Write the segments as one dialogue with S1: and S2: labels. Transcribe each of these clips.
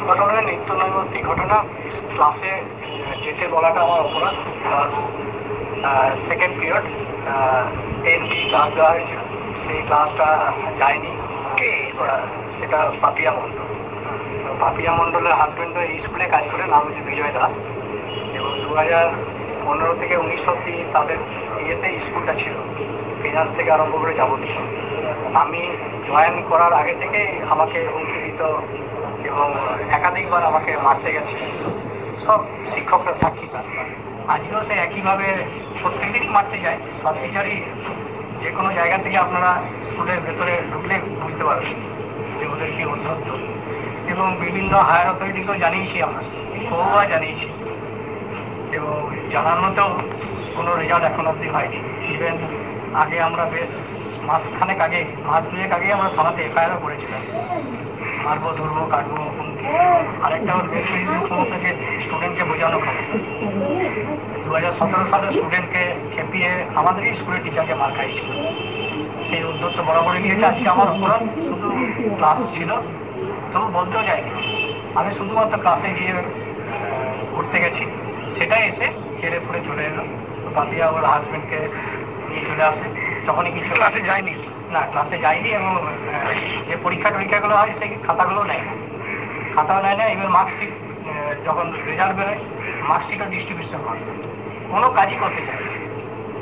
S1: ঘটনা নিত্য নৈমিত্তিক ঘটনা। ক্লাসে যেতে বলাটা আমার অপরাধ। ক্লাস সেকেন্ড পিরিয়ড 10 ক্লাস দেওয়া হয়েছিল, সেই ক্লাসটা যায়নি। সেটা পাপিয়া মণ্ডল। পাপিয়া মণ্ডলের হাজব্যান্ড এই স্কুলে কাজ করে, নাম হচ্ছে বিজয় দাস। এবং 2015 থেকে 19 অব্দি তাদের ইয়েতে স্কুলটা ছিল, ফিনান্স থেকে আরম্ভ করে যাবতীয়। আমি জয়েন করার আগে থেকে আমাকে হুমকি দিত এবং একাধিকবার আমাকে মারতে গেছে। সব শিক্ষকরা সাক্ষী তার। আজকেও সে একইভাবে প্রত্যেকদিনই মারতে যায়। সব টিচারই যে কোনো জায়গা থেকে আপনারা স্কুলের ভেতরে ঢুকলে বুঝতে পারবেন যে ওদের কি অধ্যত্ত। এবং বিভিন্ন হায়ার অথরিটিকেও জানিয়েছি, আমরা বহুবার জানিয়েছি, এবং জানানোতেও কোনো রেজাল্ট এখন অবধি হয়নি। ইভেন আগে আমরা বেশ মাসখানেক আগে, মাস দুয়েক আগে আমরা থানাতে এফআইআরও করেছিলাম, মারবো ধরবো কাটবো হুমকি। আরেকটা ওর বেশ বেশি ক্ষমতা যে স্টুডেন্টকে বোঝানো ক্ষমতা। 2017 সালে স্টুডেন্টকে খেপিয়ে আমাদেরই স্কুলের টিচারকে মার খাইয়েছিল। সেই উদ্যোগ তো বরাবরই নিয়েছে। আজকে আমার অপরাধ, শুধু ক্লাস ছিল, তবু বলতেও যায়নি। আমি শুধুমাত্র ক্লাসে গিয়ে ঘুরতে গেছি, সেটাই এসে হেরে ফুরে চলে এলো। পাপিয়া ওর হাজব্যান্ডকে নিয়ে চলে আসে। যখনই কিছু
S2: ক্লাসে যায়নি,
S1: না ক্লাসে যায়নি, এবং যে পরীক্ষাগুলো হয় সেই খাতাগুলো নেয় না, খাতাও নেয় না। এবার মার্কশিট যখন রেজাল্ট বেরোয়, মার্কশিটও ডিস্ট্রিবিউশন করে, কোনো কাজই করতে চায় না,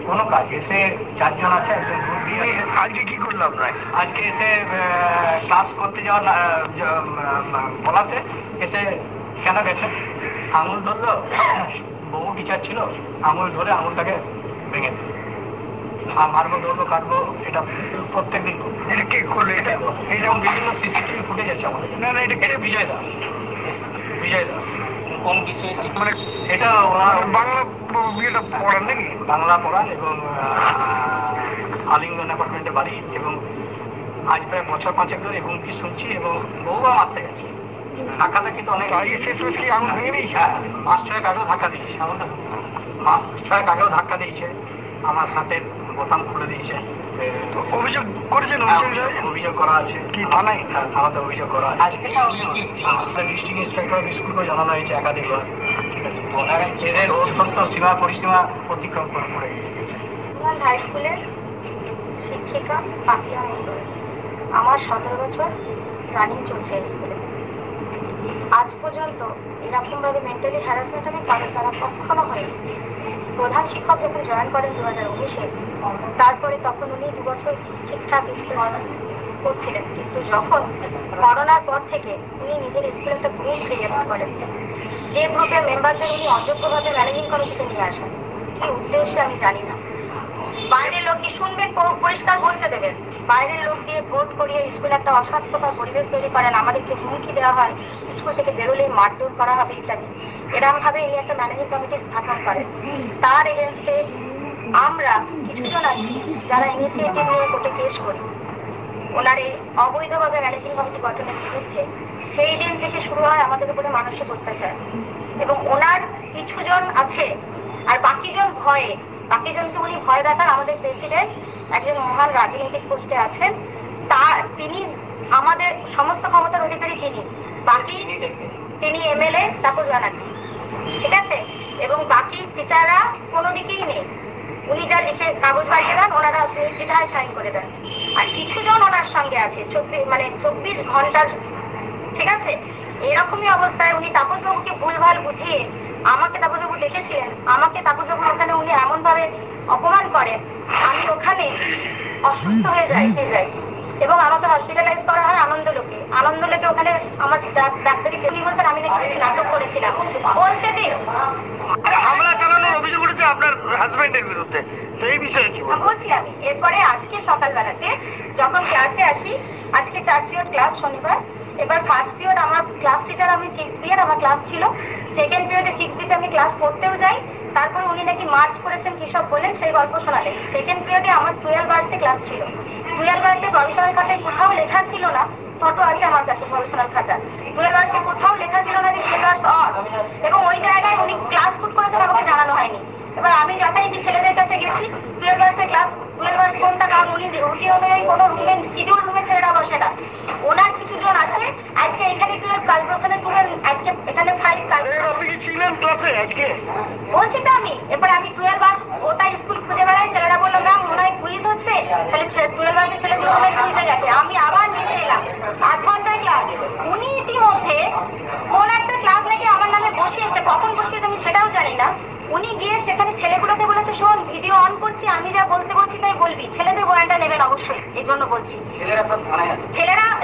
S1: কোনো কাজ। এসে 4 জন আছে, একজন গ্রুপ দিয়ে।
S2: আজকে কি করলো আপনার?
S1: আজকে এসে ক্লাস করতে যাওয়ার বলাতে এসে কেন গেছে, আঙুল ধরলো, বহু টিচার ছিল, আঙুল ধরে আঙুলটাকে ভেঙে দেয়। আর মারবো ধরবো কাটবো, এটা প্রত্যেক দিন।
S2: এটা কে করলো? এটা
S1: এইরকম বিভিন্ন সিসিটিভি ফুটেজ আছে আমাদের।
S2: না না, এটা কে?
S1: বিজয় দাস। বিজয় দাস
S2: কোন বিষয়ে? মানে
S1: এটা ওনার
S2: বাংলা ইয়েটা পড়ান নাকি?
S1: বাংলা পড়ান, এবং আলিঙ্গন অ্যাপার্টমেন্টে বাড়ি। এবং আজ প্রায় বছর 5 ধরে হুমকি শুনছি, এবং বহুবার মারতে গেছে। ধাক্কা ধাক্কি তো অনেক।
S2: শেষমেশ কি আঙুল ভেঙে দিয়েছে?
S1: হ্যাঁ, মাস 6 আগেও ধাক্কা দিয়েছে। মাস 6 আগেও ধাক্কা দিয়েছে, আমার শার্টের বোতাম খুলে দিয়েছে।
S2: অভিযোগ করেছেন?
S1: অভিযোগ করা আছে।
S2: কি থানায়?
S1: থানাতে অভিযোগ করা আছে। আজকে ডিস্ট্রিক্ট ইন্সপেক্টর স্কুলকেও জানানো হয়েছে একাধিকবার। এদের অত্যন্ত সীমা পরিসীমা অতিক্রম করে গিয়েছে।
S3: হাই স্কুলের শিক্ষিকা পাপিয়া মণ্ডল। আমার 17 বছর রানিং চলছে স্কুলে। আজ পর্যন্ত এরকমভাবে মেন্টালি হ্যারাসমেন্ট আমি কারোর দ্বারা কখনো হয়নি। প্রধান শিক্ষক যখন জয়েন করেন 2019-এ, তারপরে তখন উনি 2 বছর ঠিকঠাক স্কুল করছিলেন। কিন্তু যখন করোনার পর থেকে উনি নিজের স্কুলে একটা গ্রুপ ক্রিয়েট করেন, যে গ্রুপের মেম্বারদের উনি অযোগ্যভাবে ম্যানেজিং কমিটিতে নিয়ে আসেন। কি উদ্দেশ্যে আমি জানি না। বাইরের লোক কি শুনবেন, পরিষ্কার বলতে দেবেন? বাইরের লোক দিয়ে ভোট করিয়ে স্কুলে একটা অস্বাস্থ্যকর পরিবেশ তৈরি করেন, আমাদেরকে হুমকি দেওয়া হয়, স্কুল থেকে বেরোলেই মারধর করা হবে ইত্যাদি। এরকমভাবে এই একটা ম্যানেজিং কমিটি স্থাপন করেন। তার এগেনস্টে আমরা কিছুজন আছি যারা ইনিশিয়েটিভ নিয়ে কোর্টে কেস করি ওনার এই অবৈধভাবে ম্যানেজিং কমিটি গঠনের বিরুদ্ধে। সেই দিন থেকে শুরু হয় আমাদের উপরে মানসিক অত্যাচার। এবং ওনার কিছুজন আছে, আর বাকিজনকে উনি ভয় দেখান। আমাদের প্রেসিডেন্ট একজন মহান রাজনৈতিক পোস্টে আছেন, তিনি আমাদের সমস্ত ক্ষমতার অধিকারী। তিনি এমএলএ তাপস ব্যানার্জি, ঠিক আছে? এবং বাকি টিচাররা কোনো দিকেই নেই। উনি যা লিখে কাগজ বাড়িয়ে দেন, ওনারা নির্দ্বিধায় সাইন করে দেন। আর কিছুজন ওনার সঙ্গে আছে 24 ঘন্টার, ঠিক আছে? এরকমই অবস্থায় উনি তাপসবাবুকে ভুলভাল বুঝিয়ে আমাকে, তাপসবাবু ডেকেছিলেন আমাকে, তাপসবাবু ওখানে উনি এমনভাবে অপমান করেন, আমি ওখানে অসুস্থ হয়ে যাই এবং আমাকে হসপিটালাইজ করা হয় আনন্দলোকে। ওখানে আমার ডাক্তারি উনি বলছেন আমি নাকি নাটক করেছিলাম। বলতে দিন।
S2: হামলা চালানোর অভিযোগ উঠেছে আপনার হাজবেন্ডের বিরুদ্ধে, তো এই বিষয়ে কি
S3: বলছি আমি? এরপরে আজকে সকালবেলাতে যখন ক্লাসে আসি, আজকে 4 পিরিয়ড ক্লাস শনিবার। এবার ফার্স্ট পিরিয়ড আমার ক্লাস টিচার, আমি 6B এর আমার ক্লাস ছিল। সেকেন্ড পিরিয়ডে 6Bতে আমি ক্লাস করতেও যাই। তারপর উনি নাকি মার্চ করেছেন কি সব বলেন, সেই গল্প শোনালেন। সেকেন্ড পিরিয়ডে আমার 12 আওয়ার্সে ক্লাস ছিল। 12 আওয়ার্সে প্রভিশনাল খাতায় কোথাও লেখা ছিল না, ফটো আছে আমার কাছে প্রভিশনাল খাতা, 12 আওয়ার্সে কোথাও লেখা ছিল না যে 12 আওয়ার্স অন। এবং ওই জায়গায় উনি ক্লাস ফুট করেছেন, আমাকে জানানো হয়নি। এবার আমি যথারীতি ছেলেদের কাছে গেছি, 12 আওয়ার্সে ক্লাস টুয়েলভ আওয়ার্স কোনটা, কারণ উনি রুটি অনুযায়ী কোনো রুমে শিডিউল রুমে ছেলেরা বসে না। ওনার কিছু জন আছে, আজকে এখানে 12, কালকে ওখানে 12, আজকে এখানে 5, কালকে
S2: আপনি কি ছিলেন ক্লাসে আজকে?
S3: বলছি তো আমি। এবার আমি 12 আওয়ার্স ওটা স্কুল খুঁজে বেড়াই, ছেলেরা বললো ম্যাম মনে হয় কুইজ হচ্ছে, তাহলে 12 আওয়ার্সের ছেলেগুলো মনে হয় কুইজে গেছে। আমি আবার নিচে এলাম, 8 ঘন্টার ক্লাস। উনি ইতিমধ্যে কোন একটা ক্লাস নাকি আমার নামে বসিয়েছে, কখন বসিয়েছে আমি সেটাও জানি না। উনি গিয়ে সেখানে ছেলেগুলোকে বলেছে, শোন ভিডিও অন করছি, আমি যা বলতে বলছি তাই বলবি, ছেলেদের বয়ানটা নেবেন অবশ্যই, এই জন্য বলছি।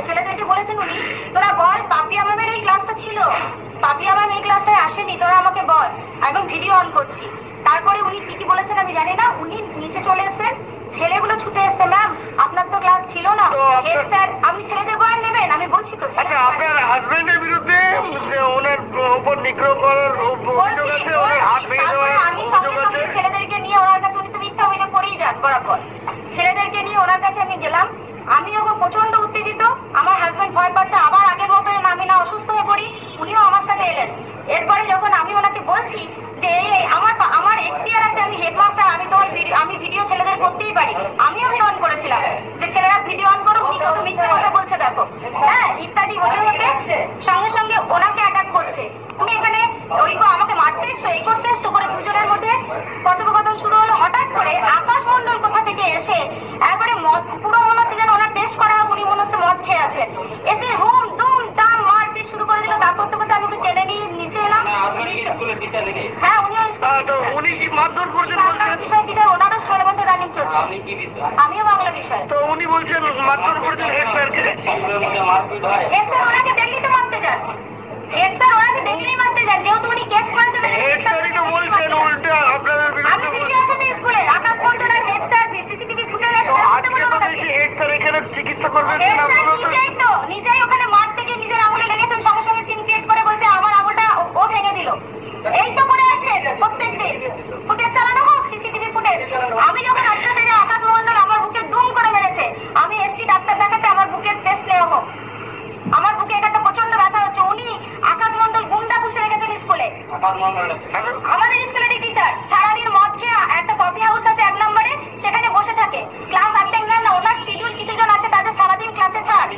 S3: ছেলেদেরকে বলেছেন উনি, তোরা বল পাপিয়া ম্যামের এই ক্লাসটা ছিল, পাপিয়া ম্যাম এই ক্লাসটায় আসেনি, তোরা আমাকে বল, এবং ভিডিও অন করছি। তারপরে উনি কি কি বলেছেন আমি জানি না, উনি নিচে চলে এসেছেন, ছেলেগুলো ছুটে এসছে, ম্যাম আপনার তো ক্লাস ছিল না। হেড স্যার, আপনি ছেলেদের বয়ান নেবেন, আমি বলছি তো।
S2: আচ্ছা, আপনার হাজবেন্ডের বিরুদ্ধে যে ওনার উপর নিগ্রহ করার অভিযোগ আছে, ওনার হাত ভেঙে দেওয়ার
S3: আমি সঙ্গে
S2: অভিযোগ আছে।
S3: সঙ্গে ছেলেদেরকে নিয়ে ওনার কাছে, উনি তো মিথ্যা অভিযোগ করেই যান বরাবর, ছেলেদেরকে নিয়ে ওনার কাছে আমি গেলাম। আমি ওকে প্রচন্ড উত্তেজিত, আমার হাজবেন্ড ভয় পাচ্ছে, আবার আগের মতো আমি না অসুস্থ হয়ে পড়ি, উনিও আমার সাথে এলেন। এরপরে যখন আমি ওনাকে বলছি যে এই আমার এখতিয়ার আছে, আমি হেডমাস্টার, আমি তোমার আমি ভিডিও ছেলেদের করতেই পারি, আমিও ভিডিও অন করেছিলাম যে ছেলেরা ভিডিও অন করো, উনি কত মিথ্যে কথা বলছে দেখো, হ্যাঁ ইত্যাদি হতে হতে সঙ্গে সঙ্গে ওনাকে অ্যাটাক করছে। তুমি এখানে ওই আমাকে মারতে এসছো, এই করতে এসছো করে দুজনের মধ্যে কথোপকথন শুরু হলো। হঠাৎ করে আকাশ মন্ডল কোথা থেকে এসে একবারে মদ, পুরো মনে হচ্ছে যেন ওনার টেস্ট করা হোক, উনি মনে হচ্ছে মদ খেয়ে আছেন, এসে হুম দুম দাম মারপিট শুরু করে দিল। তার করতে করতে আমি ওকে টেনে নিয়ে নিচে এলাম। হ্যাঁ উনিও
S2: তো উনি কি মারধর করেছেন বলছেন?
S3: বিষয় টিচার, ওনারও 16 বছর রানিং চলছে, আমিও বাংলা বিষয়।
S2: তো উনি বলছেন মারধর করেছেন হেড স্যারকে।
S3: হেড স্যার ওনাকে দেখলেই তো মারতে যান, হেড স্যার ওনাকে দেখলেই মারতে যান, যেহেতু উনি কেস করেছেন।
S2: হেড স্যারই তো বলছেন উল্টে আপনাদের
S3: আমি
S2: বিরুদ্ধে।
S3: ভিডিও আছে তো স্কুলে, আকাশ মন্ডলের হেড স্যার সিসিটিভি ফুটেজ আছে,
S2: আজকে তো দেখছি হেড স্যার এখানে চিকিৎসা করবেন।
S3: হেড স্যার নিজেই ওখানে মারতে গিয়ে নিজের আঙুলে লেগেছেন, সঙ্গে সঙ্গে সিন ক্রিয়েট করে বলছে আমার আঙুলটা ও ভেঙে দিল। এই তো করে আসছে প্রত্যেকদিন, ফুটেজ চালানো হোক, সিসিটিভি ফুটেজ। আমি যখন আজকে থেকে আকাশ মন্ডল আমার বুকে দুম করে মেরেছে, আমি এসছি ডাক্তার দেখাতে, আমার বুকের টেস্ট নেওয়া হোক, আমার বুকে একটা প্রচন্ড ব্যথা হচ্ছে। উনি আকাশ মন্ডল গুন্ডা পুষে রেখেছেন স্কুলে, আমাদের স্কুলেরই টিচার, সারাদিন মদ খেয়ে একটা কফি হাউস আছে 1 নম্বরে, সেখানে বসে থাকে, ক্লাস অ্যাটেন্ড না, ওনার শিডিউল কিছু জন আছে তাদের সারাদিন ক্লাসে ছাড়।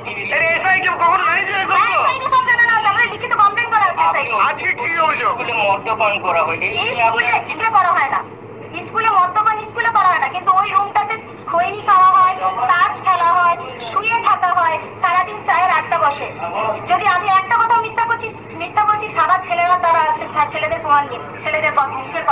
S2: এসআই কে কখনো জানিয়েছেন এগুলো?
S3: হ্যাঁ, এসআইকে সব জানানো আছে, আমরা লিখিত কমপ্লেন করা আছে এসআইকে।
S2: আজকে কি অভিযোগ?
S1: মদ্যপান করা হয়নি।
S3: স্কুলে করা হয় না, স্কুলে মদ্যপান স্কুলে করা হয় না, কিন্তু ওই রুমটাতে খৈনি খাওয়া হয়, তাস খেলা হয়, শুয়ে থাকা হয়, সারাদিন চায়ের আড্ডা বসে। যদি আমি একটা কথা মিথ্যা বলছি, সারা ছেলেরা তারা আছে, ছেলেদের প্রমাণ নিন, ছেলেদের মুখের কথা।